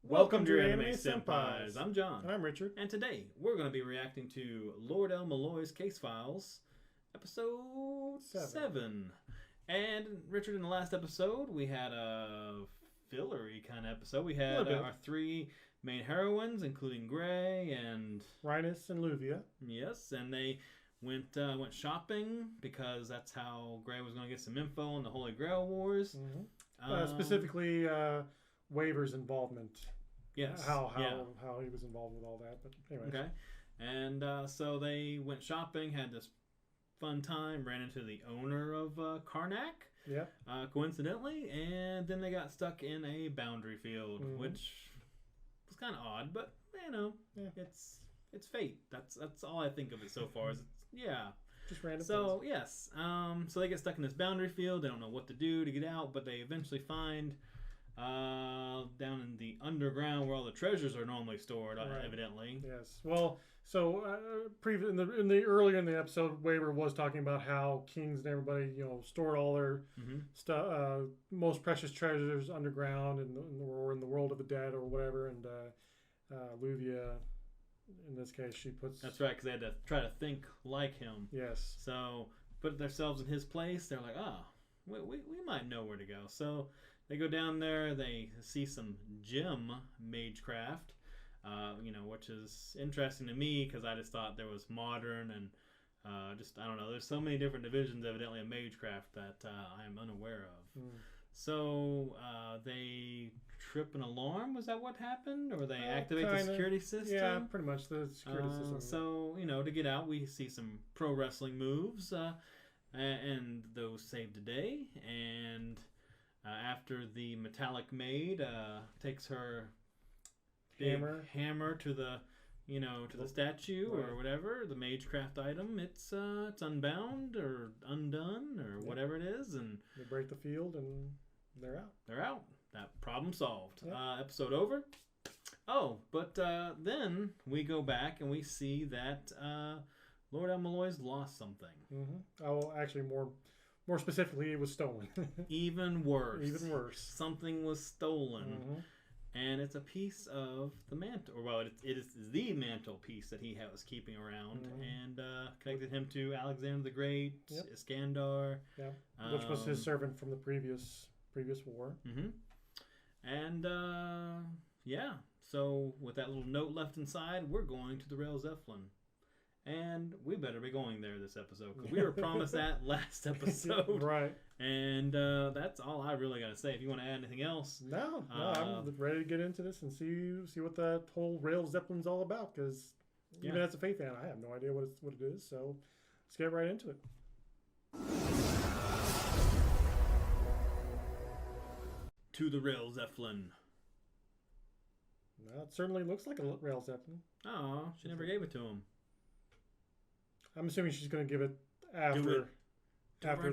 Welcome to Your Anime Senpais. I'm John. And I'm Richard. And today we're going to be reacting to Lord El-Melloi's Case Files, episode 7. And Richard, in the last episode, we had a fillery kind of episode. We had our three main heroines, including Gray and Rhinus and Luvia. Yes, and they went shopping because that's how Gray was going to get some info on the Holy Grail Wars. Mm-hmm. Specifically, Waver's involvement. Yes. How he was involved with all that. But anyway. Okay. And so they went shopping, had this fun time, ran into the owner of Karnak. Yeah. Coincidentally, and then they got stuck in a boundary field, which was kind of odd, but you know, it's fate. That's all I think of it so far. Just random. So things. Yes, so they get stuck in this boundary field. They don't know what to do to get out, but they eventually find down in the underground where all the treasures are normally stored. Evidently. Yes. Well, so earlier in the episode, Waver was talking about how kings and everybody, stored all their stuff, most precious treasures underground or in the world of the dead or whatever, and Luvia. In this case, she puts... That's right, because they had to try to think like him. Yes. So, put themselves in his place. They're like, we might know where to go. So, they go down there. They see some gem magecraft, which is interesting to me because I just thought there was modern and I don't know. There's so many different divisions, evidently, of magecraft that I am unaware of. So, they trip an alarm. Was that what happened? Or they activate the security system? Yeah, pretty much the security system. So, to get out, we see some pro wrestling moves, and those saved the day. And after the metallic maid takes her hammer to the to the statue or whatever, the magecraft item, it's unbound or undone or whatever it is, and they break the field and they're out. That problem solved. Episode over. Oh, but then we go back and we see that Lord El-Melloi's lost something. Oh, actually, more specifically, it was stolen. Even worse. Something was stolen. And it's a piece of the mantle. Or, it is the mantle piece that he was keeping around and connected him to Alexander the Great, Iskandar. Yeah, which was his servant from the previous war. And, so with that little note left inside, we're going to the Rail Zeppelin. And we better be going there this episode, because we were promised that last episode. Right. And that's all I really got to say. If you want to add anything else. No, I'm ready to get into this and see what that whole Rail Zeppelin's all about, because even as a Faith fan, I have no idea what it is. So let's get right into it. To the Rail Zeppelin. Well, it certainly looks like a Rail Zeppelin. Oh, she never gave it to him. I'm assuming she's going to give it after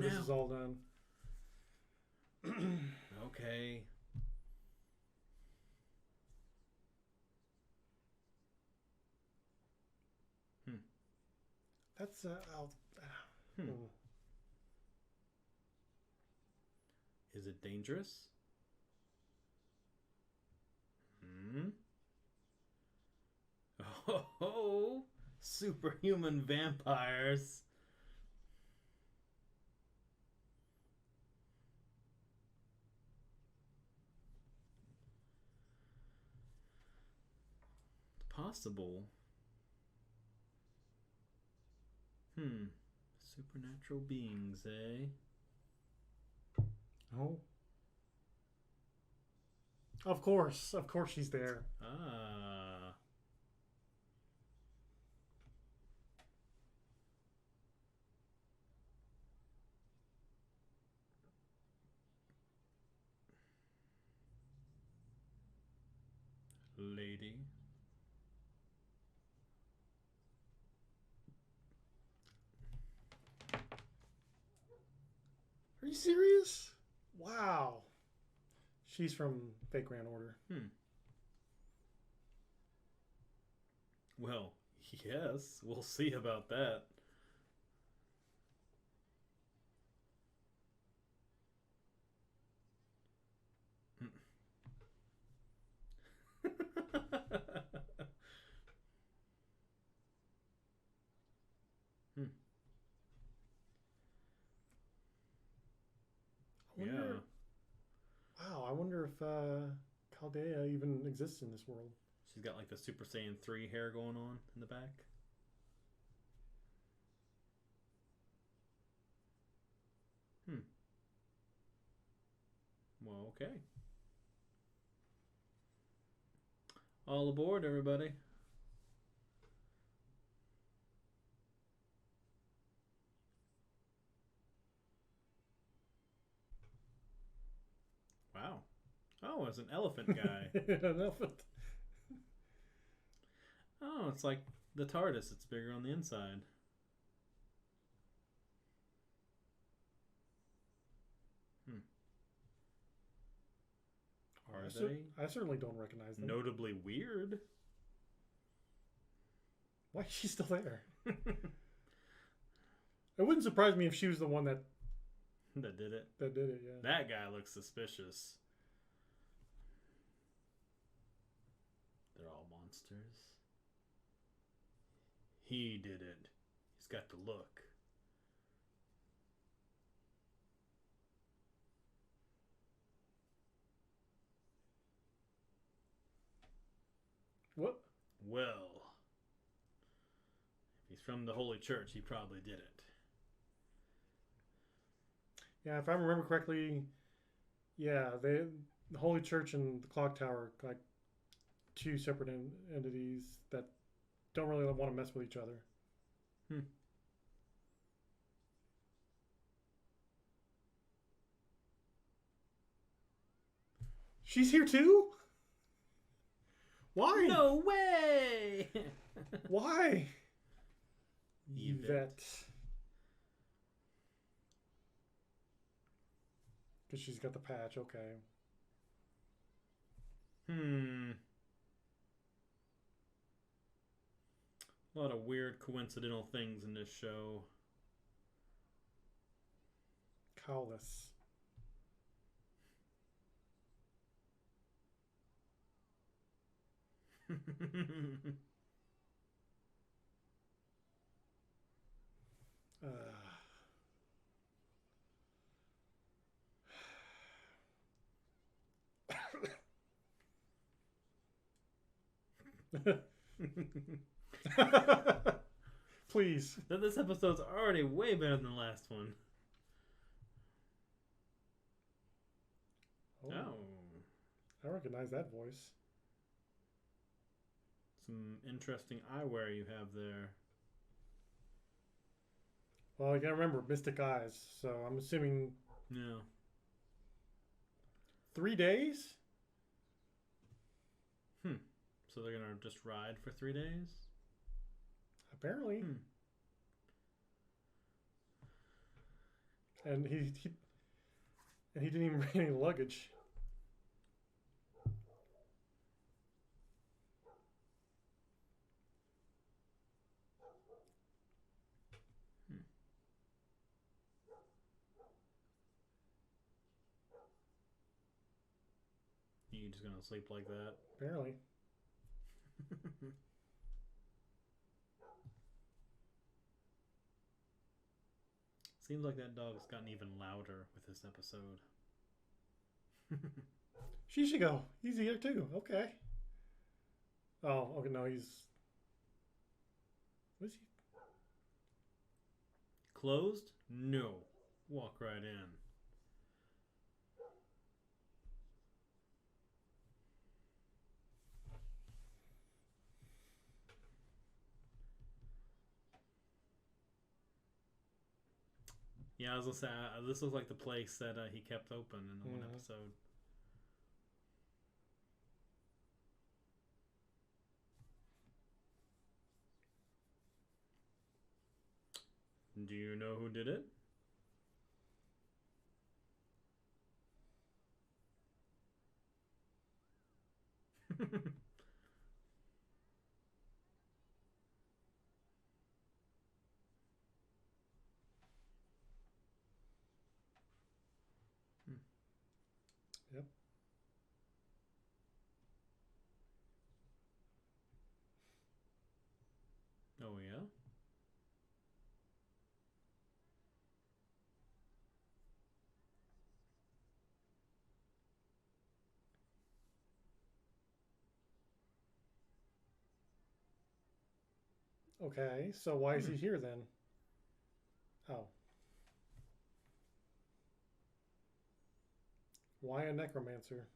this is all done. Okay. That's Is it dangerous? Oh, superhuman vampires. Possible. Supernatural beings, eh? Oh. Of course she's there. Lady. Are you serious? Wow. She's from Fake Grand Order. Well, yes, we'll see about that. Chaldea even exists in this world. She's got like the Super Saiyan 3 hair going on in the back. Well, okay. All aboard, everybody. Wow. Oh, it's an elephant guy. An elephant. Oh, it's like the TARDIS. It's bigger on the inside. Are they? I certainly don't recognize them. Notably weird. Why is she still there? It wouldn't surprise me if she was the one that did it. That did it, yeah. That guy looks suspicious. They're all monsters. He did it. He's got the look. What? Well, if he's from the Holy Church, he probably did it. Yeah, if I remember correctly, yeah, the Holy Church and the Clock Tower are like two separate entities that don't really want to mess with each other. She's here too? Why? No way! Why? Yvette. Because she's got the patch, okay. A lot of weird coincidental things in this show. Cowless. Please. This episode's already way better than the last one. Oh. I recognize that voice. Some interesting eyewear you have there. Well, you gotta remember, mystic eyes, so I'm assuming... Yeah. 3 days? So they're gonna just ride for 3 days? Apparently. And he didn't even bring any luggage. You just gonna sleep like that? Apparently. Seems like that dog's gotten even louder with this episode. Shishigo, he's here too. Okay. Oh, okay. No, he's. What is he? Closed? No. Walk right in. Yeah, I was gonna say, this looks like the place that he kept open in the one episode. Do you know who did it? Yep. Oh, yeah? Okay, so why is he here then? Oh, why a necromancer?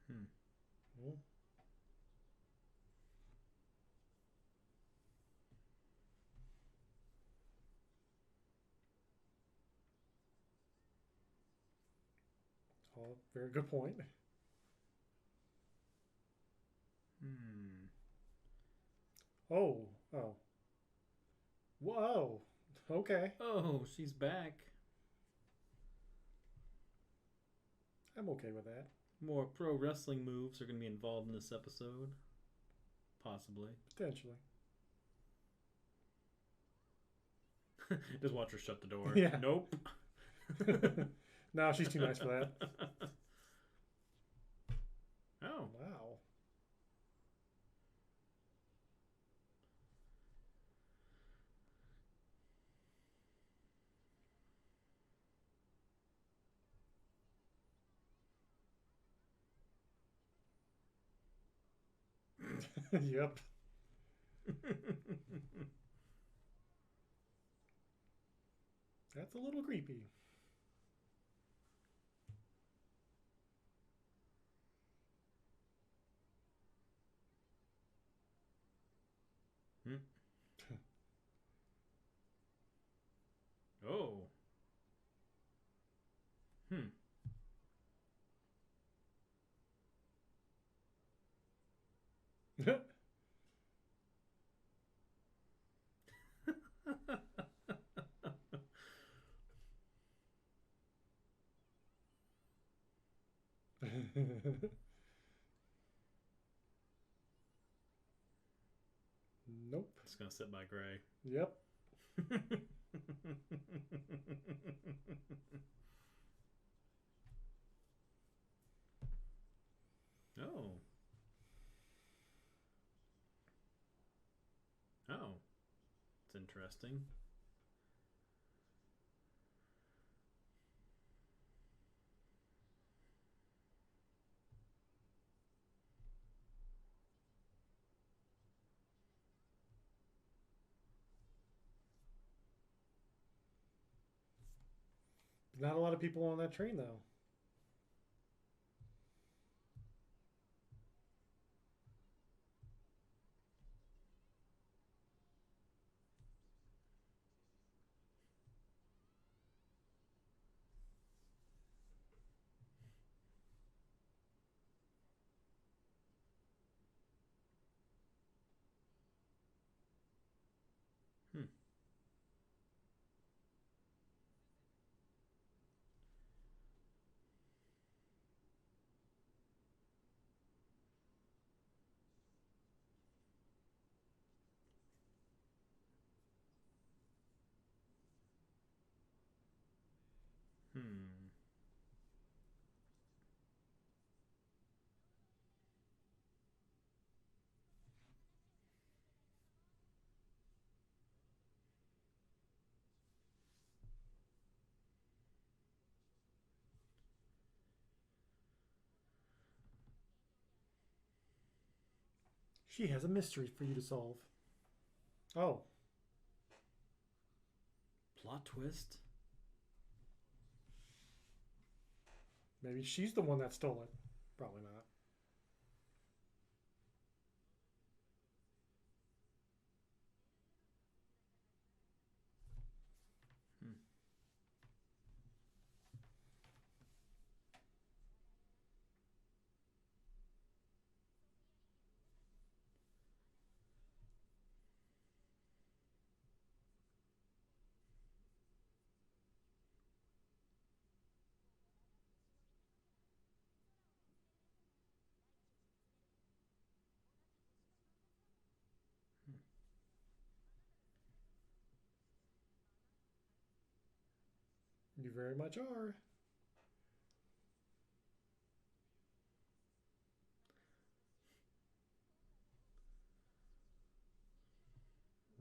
Hmm. Hmm. Oh, very good point. Hmm. Oh, oh, whoa. Okay, Oh, she's back. I'm okay with that. More pro wrestling moves are going to be involved in this episode. Possibly. Potentially. Just watch her shut the door. Yeah. Nope. No, she's too nice for that. Oh. Wow. Yep. That's a little creepy. Hmm. Oh. Hmm. Nope. Just gonna sit by Gray. Yep. Oh. Oh. It's interesting. Not a lot of people on that train though. Hmm. Hmm. She has a mystery for you to solve. Oh, Plot twist. maybe she's the one that stole it. Probably not. Hmm. You very much are.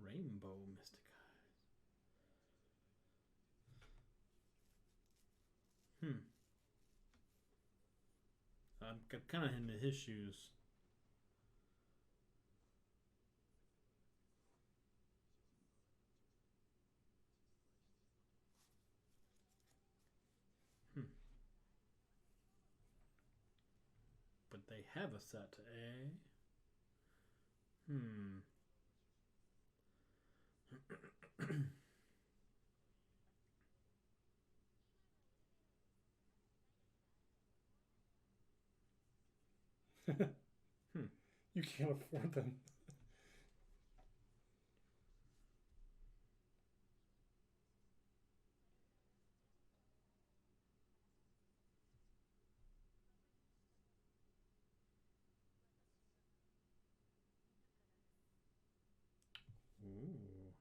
Rainbow mystic eyes. Hmm. I'm kind of into his shoes. But they have a set, eh? Hmm. Hmm. You can't afford them. Ooh.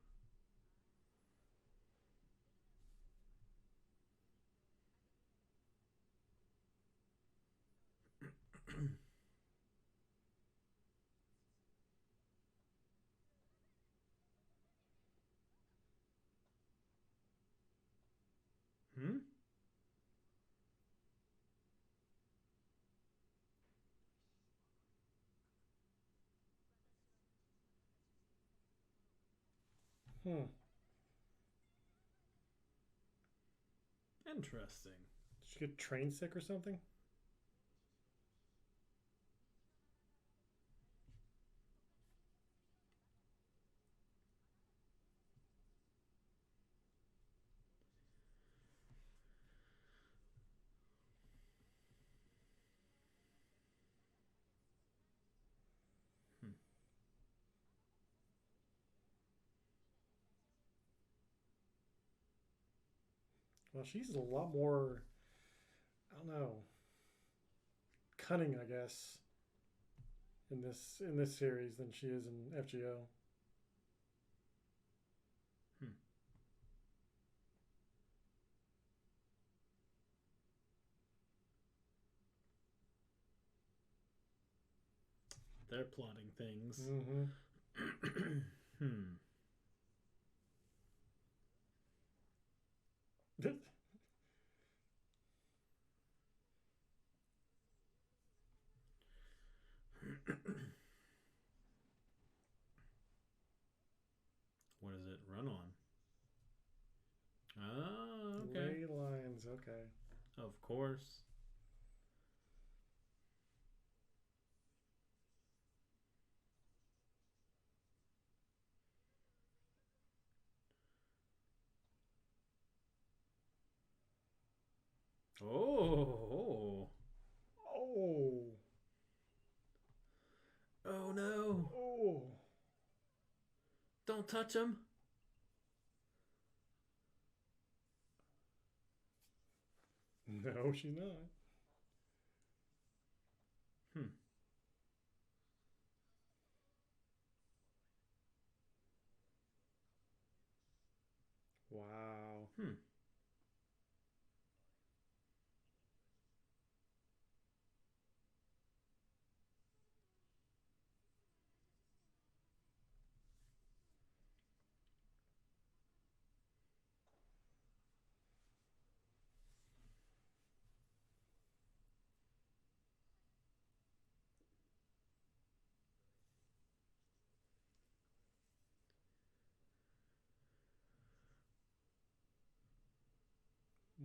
Hmm? Hmm. Interesting. Did you get train sick or something? Hmm. Well, she's a lot more, I don't know, cunning, I guess, in this series than she is in FGO. Hmm. They're plotting things. Mm-hmm. Hmm. What does it run on? Oh, okay. Ley lines. Okay. Of course. Oh. Oh. Oh no. Oh. Don't touch him. No, she's not. Hmm. Wow. Hmm.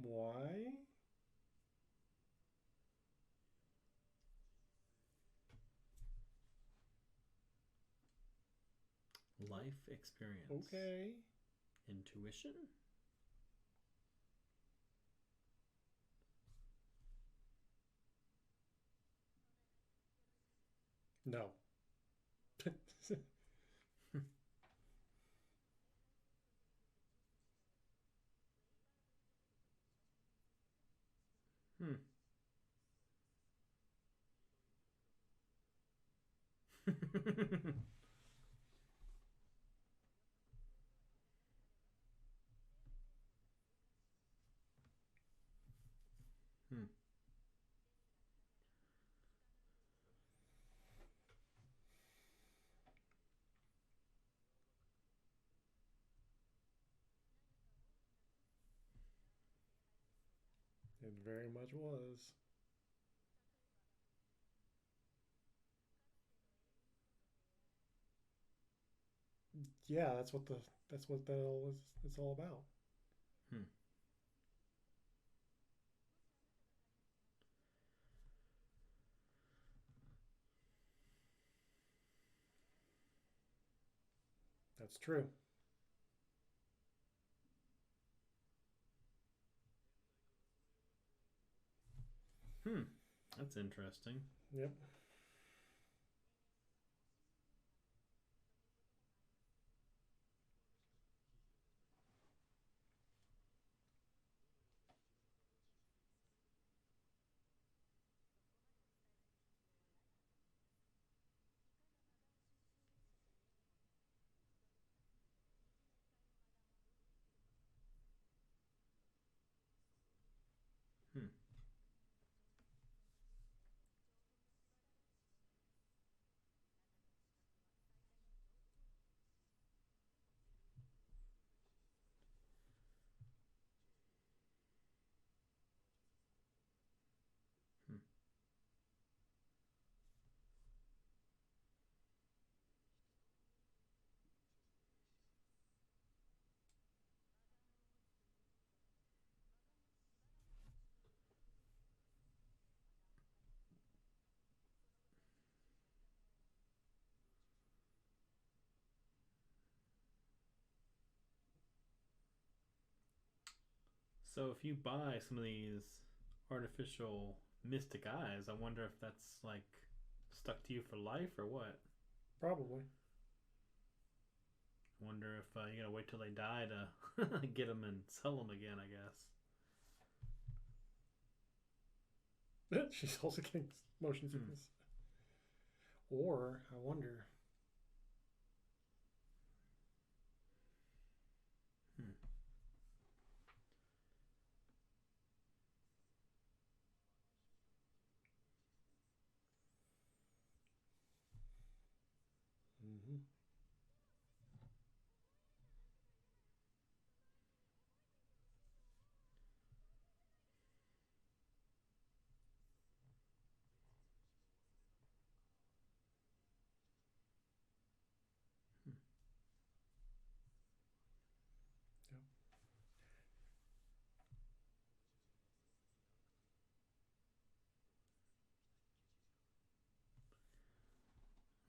Why? Life experience. Okay. Intuition? No. Hmm. Hmm. It very much was. Yeah, that's what that all is. It's all about. Hmm. That's true. That's interesting. Yep. Hmm. Hmm. So if you buy some of these artificial mystic eyes, I wonder if that's like stuck to you for life or what. Probably. I wonder if you gotta wait till they die to get them and sell them again. I guess. She's also getting motion sickness. Or, I wonder. Hmm. Mm-hmm. Yep.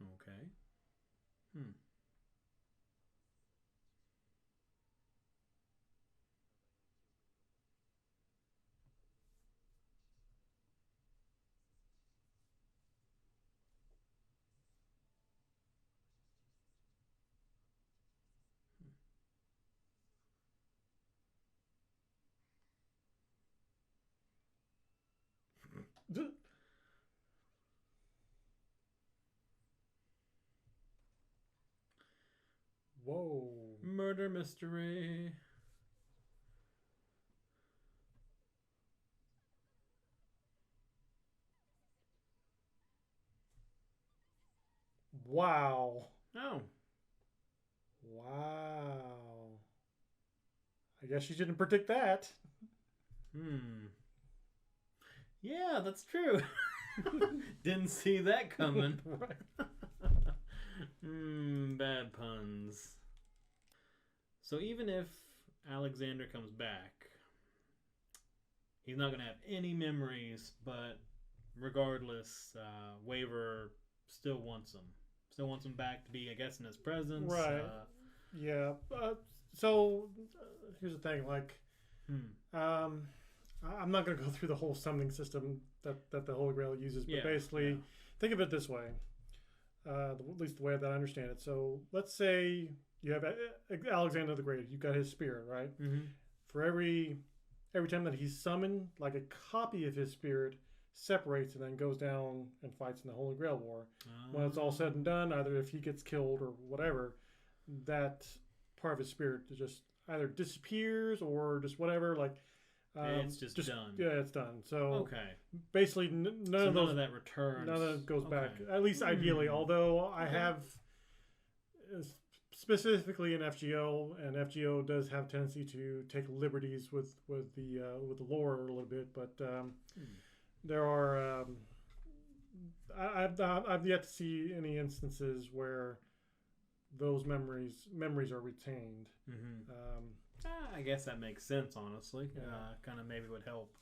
Okay. Hmm. Whoa. Murder mystery. Wow. Oh. Wow. I guess you didn't predict that. Hmm. Yeah, that's true. Didn't see that coming. Right. Bad puns. So even if Alexander comes back, he's not going to have any memories, but regardless, Waver still wants him. Still wants him back to be, I guess, in his presence. Right. Yeah. Here's the thing. Like, I'm not going to go through the whole summoning system that the Holy Grail uses, but basically, think of it this way. At least the way that I understand it. So let's say you have Alexander the Great. You've got his spirit, right? Mm-hmm. For every time that he's summoned, like a copy of his spirit separates and then goes down and fights in the Holy Grail War. When it's all said and done, either if he gets killed or whatever, that part of his spirit just either disappears or just whatever. Like it's just done. Yeah, it's done. So okay, basically none of that returns. None of it goes back. At least ideally. Although I have specifically in FGO, and FGO does have a tendency to take liberties with the lore a little bit, but there are I've yet to see any instances where those memories are retained. I guess that makes sense, honestly. Yeah. Kind of maybe would help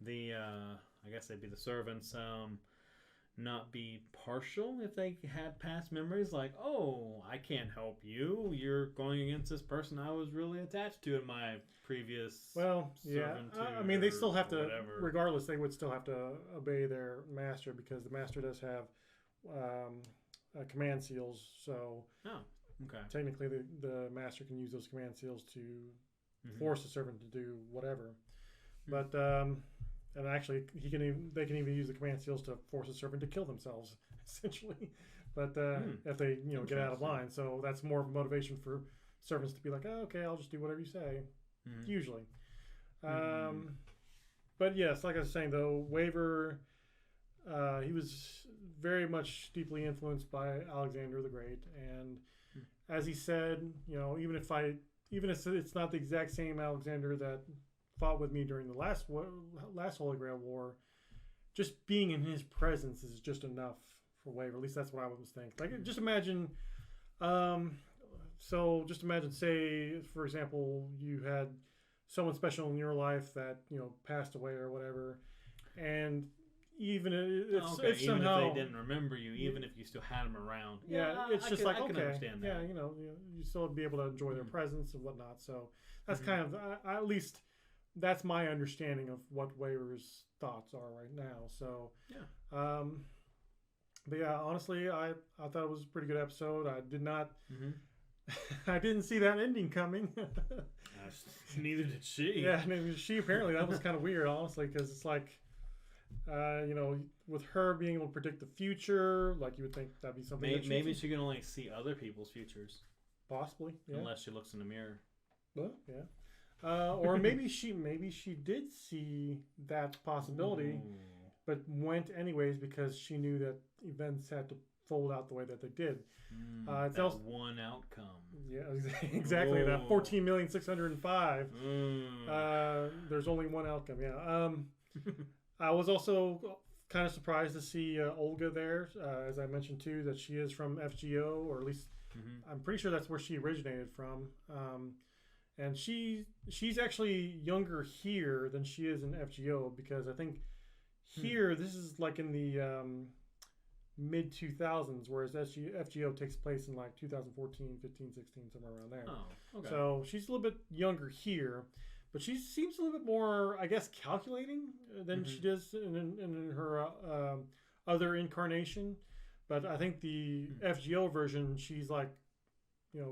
the I guess they'd be the servants not be partial if they had past memories like, oh, I can't help you. You're going against this person I was really attached to in my previous I mean, they still have to, whatever. regardless, they would still have to obey their master because the master does have command seals. So technically the master can use those command seals to force a servant to do whatever. But and actually, they can even use the command seals to force a servant to kill themselves, essentially. But if they get out of line, so that's more of a motivation for servants to be like, oh, okay, I'll just do whatever you say. Usually. But yes, like I was saying though, Waver, he was very much deeply influenced by Alexander the Great, and as he said, even if it's not the exact same Alexander that fought with me during the last Holy Grail War, just being in his presence is just enough for Waver. At least that's what I was thinking. Like, just imagine, say, for example, you had someone special in your life that passed away or whatever, and even if somehow they didn't remember you, even if you still had them around, it's just like, I okay, can understand that. you still be able to enjoy their presence and whatnot. So that's kind of at least. That's my understanding of what Waver's thoughts are right now. So, but yeah, honestly, I thought it was a pretty good episode. I did not, I didn't see that ending coming. Neither did she. Yeah, neither did she. Apparently, that was kind of weird, honestly, because it's like, with her being able to predict the future, like you would think that'd be something. Maybe she can only see other people's futures. Possibly, yeah. Unless she looks in the mirror. Well, yeah. Or maybe she did see that possibility, but went anyways because she knew that events had to fold out the way that they did. It's also one outcome. Yeah, exactly. That 14,605. There's only one outcome. Yeah. I was also kind of surprised to see Olga there, as I mentioned too, that she is from FGO, or at least I'm pretty sure that's where she originated from. And she's actually younger here than she is in FGO, because I think here this is like in the mid 2000s, whereas FGO takes place in like 2014, 15, 16, somewhere around there. Oh, okay. So she's a little bit younger here, but she seems a little bit more, I guess, calculating than she does in her other incarnation. But I think the FGO version, she's like,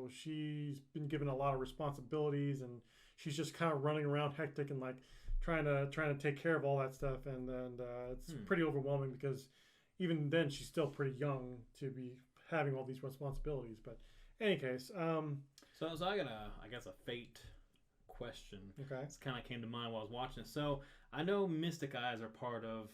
she's been given a lot of responsibilities, and she's just kind of running around hectic and like trying to take care of all that stuff, and it's pretty overwhelming because even then she's still pretty young to be having all these responsibilities. But in any case, so I got I guess a fate question. Okay, this kind of came to mind while I was watching it. So I know Mystic Eyes are part of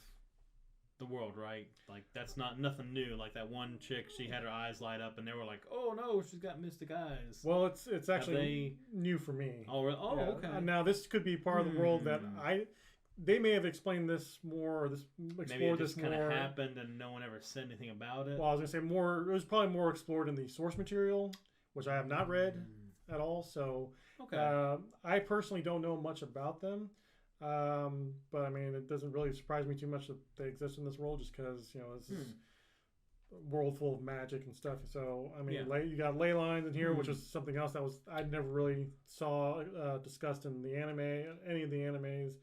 the world, right? Like, that's nothing new. Like that one chick, she had her eyes light up, and they were like, "Oh no, she's got mystic eyes." Well, it's actually new for me. Oh, really? Oh, yeah. Okay. Now this could be part of the world that they may have explained this more, or explored this more. Maybe it just kind of happened, and no one ever said anything about it. Well, I was gonna say more. It was probably more explored in the source material, which I have not read at all. So, I personally don't know much about them. But I mean, it doesn't really surprise me too much that they exist in this world, just because this is a world full of magic and stuff. So I mean, you got ley lines in here, which is something else that I never really saw discussed in the any of the animes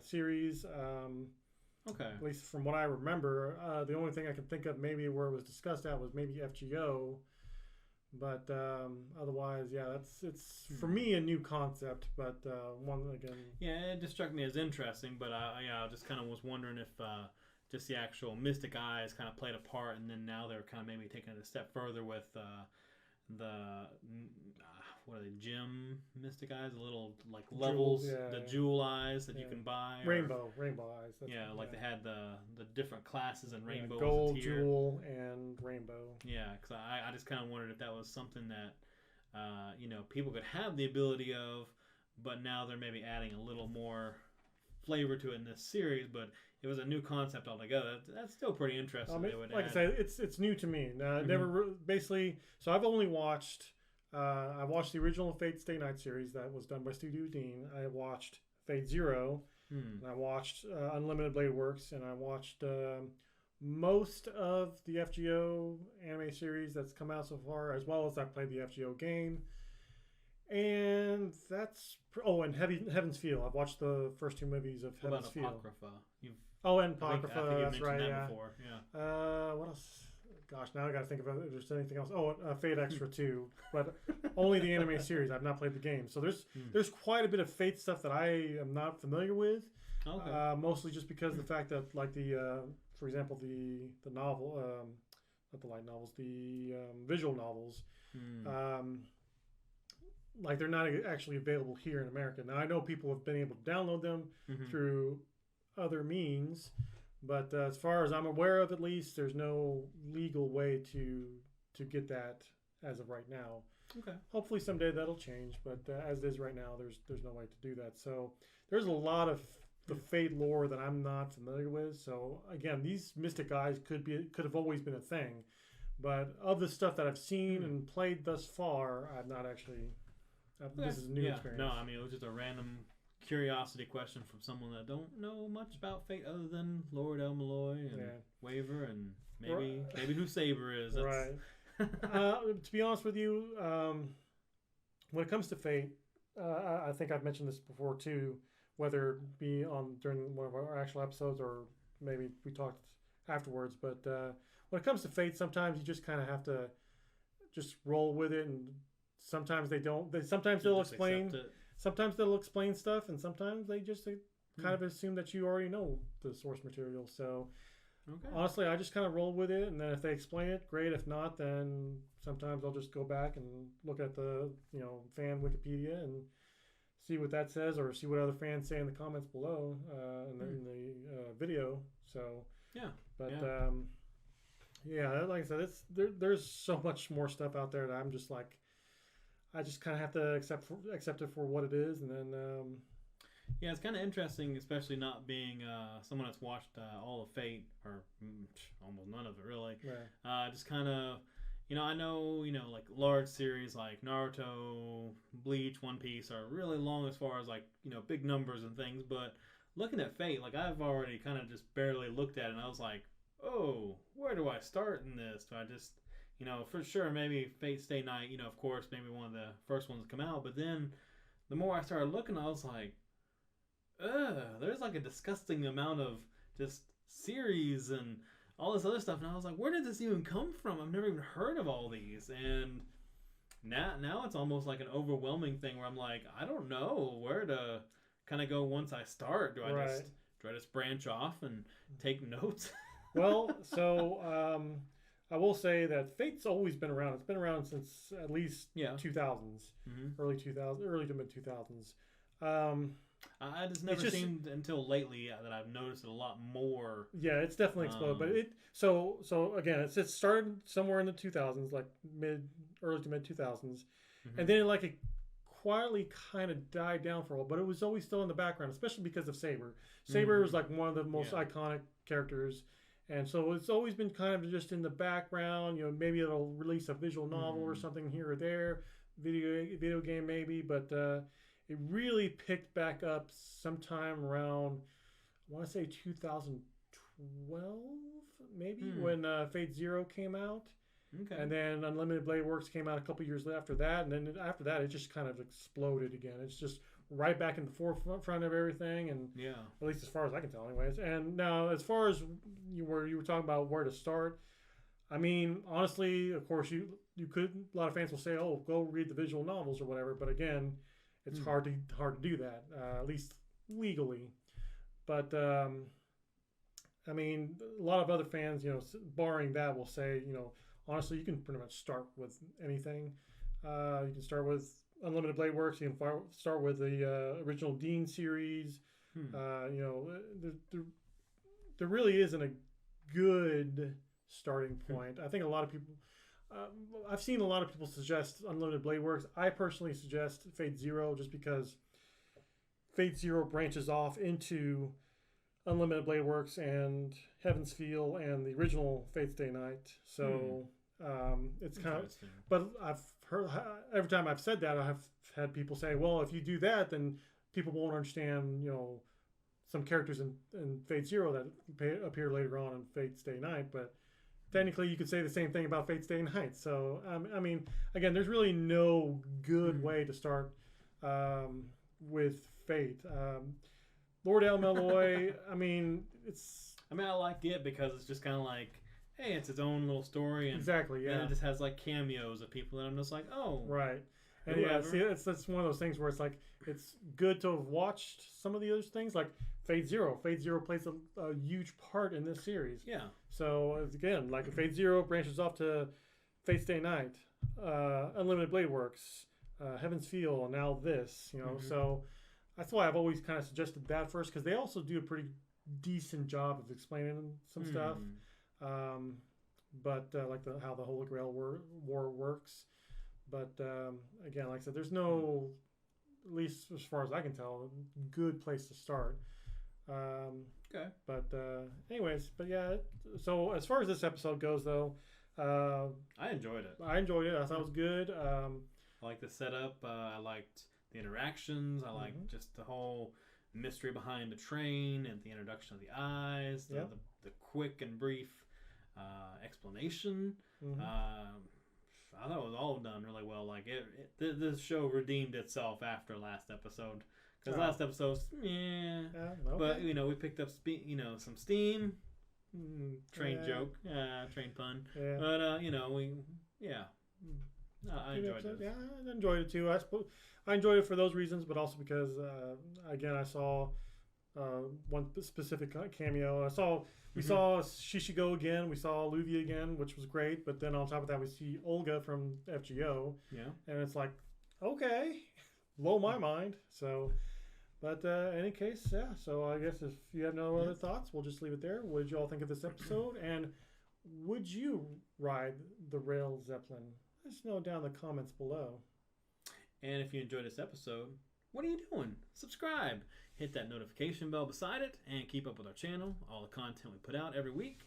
series. At least from what I remember, the only thing I can think of maybe where it was discussed at was maybe FGO. But otherwise, it's for me a new concept. But one again, it just struck me as interesting. But I just kind of was wondering if just the actual Mystic Eyes kind of played a part, and then now they're kind of maybe taking it a step further with the what are they, gem Mystic Eyes, a little like levels, the jewel eyes that you can buy, rainbow eyes. They had the different classes and rainbows, gold, jewel, and rainbow. Yeah, because I just kind of wondered if that was something that people could have the ability of, but now they're maybe adding a little more flavor to it in this series. But it was a new concept altogether. That's still pretty interesting. I said, it's new to me. Now, I never basically. So I've only watched. I watched the original Fate Stay Night series that was done by Studio Dean. I watched Fate Zero, and I watched Unlimited Blade Works, and I watched most of the FGO anime series that's come out so far, as well as I've played the FGO game. And that's and Heaven's Feel. I've watched the first 2 movies of Heaven's Feel. Apocrypha? You've And Apocrypha. I think you That's right. mentioned that Yeah. before. Yeah. What else? Gosh, now I got to think about if there's anything else. Fate Extra 2, but only the anime series. I've not played the game, so there's quite a bit of Fate stuff that I am not familiar with. Okay. Mostly just because of the fact that, like for example, the novel, not the light novels, the visual novels, like they're not actually available here in America. Now I know people have been able to download them through other means. But as far as I'm aware of, at least, there's no legal way to get that as of right now. Okay. Hopefully someday that'll change, but as it is right now, there's no way to do that. So there's a lot of the Fate lore that I'm not familiar with. So again, these Mystic Eyes could have always been a thing, but of the stuff that I've seen and played thus far, I've not actually. This is a new experience. No, I mean it was just a random curiosity question from someone that don't know much about Fate other than Lord El-Melloi and Waver and maybe who Saber is. That's... Right. To be honest with you, when it comes to Fate, I think I've mentioned this before too, whether it be during one of our actual episodes or maybe we talked afterwards. But when it comes to Fate, sometimes you just kind of have to just roll with it, and sometimes they don't. Sometimes they'll explain. Sometimes they'll explain stuff, and sometimes they just kind of assume that you already know the source material. So honestly, I just kind of roll with it, and then if they explain it, great. If not, then sometimes I'll just go back and look at the fan Wikipedia and see what that says, or see what other fans say in the comments below in the video. So like I said, there's so much more stuff out there that I'm just like. I just kind of have to accept it for what it is, and then. It's kind of interesting, especially not being someone that's watched all of Fate or almost none of it really. Right. Just kind of, I know like large series like Naruto, Bleach, One Piece are really long as far as like big numbers and things, but looking at Fate, like I've already kind of just barely looked at it, and I was like, oh, where do I start in this? Do I just for sure, maybe Fate Stay Night, of course, maybe one of the first ones to come out. But then the more I started looking, I was like, there's like a disgusting amount of just series and all this other stuff. And I was like, where did this even come from? I've never even heard of all these. And now it's almost like an overwhelming thing where I'm like, I don't know where to kind of go once I start. Do I just branch off and take notes? Well, so... I will say that Fate's always been around. It's been around since at least 2000s, early to mid 2000s. I just never seemed until lately that I've noticed it a lot more. Yeah, it's definitely exploded. But so again, it started somewhere in the 2000s, like early to mid 2000s, and then it quietly kind of died down for a while. But it was always still in the background, especially because of Saber. Saber was like one of the most iconic characters. And so it's always been kind of just in the background. Maybe it'll release a visual novel or something here or there, video game maybe. But it really picked back up sometime around, I want to say 2012, maybe, when Fate Zero came out. Okay. And then Unlimited Blade Works came out a couple years after that. And then after that, it just kind of exploded again. It's just right back in the forefront of everything, and at least as far as I can tell anyways. And now as far as where you were talking about where to start, I mean, honestly, of course you could, a lot of fans will say, oh, go read the visual novels or whatever, but again, it's hard to do that, at least legally. But I mean, a lot of other fans, barring that, will say, honestly, you can pretty much start with anything. You can start with Unlimited Blade Works. You can start with the original Dean series. There really isn't a good starting point. I think a lot of people, I've seen a lot of people suggest Unlimited Blade Works. I personally suggest Fate Zero just because Fate Zero branches off into Unlimited Blade Works and Heaven's Feel and the original Fate Stay Night. So it's kind of, but I've heard, every time I've said that, I have had people say, well, if you do that, then people won't understand, some characters in Fate Zero that appear later on in Fate Stay Night, but technically you could say the same thing about Fate Stay Night. So I mean, again, there's really no good way to start with Fate. Lord El-Melloi, I mean, I like it because it's just kind of like, hey, it's its own little story, and exactly, yeah. And it just has like cameos of people that I'm just like, oh, right. And yeah, see, that's one of those things where it's like it's good to have watched some of the other things, like Fate Zero. Fate Zero plays a huge part in this series. Yeah. So again, like Fate Zero branches off to Fate Stay Night, Unlimited Blade Works, Heaven's Feel, and now this. You know, so that's why I've always kind of suggested that first, because they also do a pretty decent job of explaining some stuff. But like how the Holy Grail War works. But again, like I said, there's no, at least as far as I can tell, good place to start. Okay. But anyways, but yeah. So as far as this episode goes, though, I enjoyed it. I thought it was good. I liked the setup. I liked the interactions. I liked just the whole mystery behind the train and the introduction of the eyes. The quick and brief explanation. I thought it was all done really well. Like this show redeemed itself after last episode, because last episode was okay. But we picked up some steam. Train joke, train pun. Yeah. But I enjoyed it. Yeah, I enjoyed it too. I suppose I enjoyed it for those reasons, but also because again, I saw one specific cameo. We saw Shishigo again. We saw Luvia again, which was great. But then on top of that, we see Olga from FGO. Yeah. And it's like, okay, blow my mind. So, but in any case, yeah. So I guess if you have no other thoughts, we'll just leave it there. What did you all think of this episode? And would you ride the Rail Zeppelin? Let us know down in the comments below. And if you enjoyed this episode, what are you doing? Subscribe. Hit that notification bell beside it and keep up with our channel, all the content we put out every week.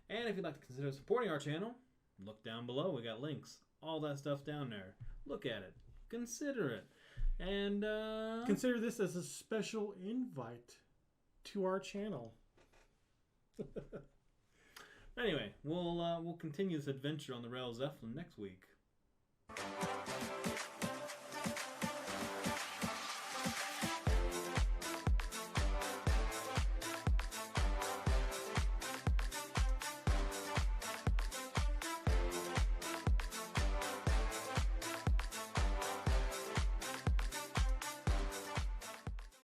And if you'd like to consider supporting our channel, look down below. We got links. All that stuff down there. Look at it. Consider it. And consider this as a special invite to our channel. Anyway, we'll continue this adventure on the Rail Zeppelin next week.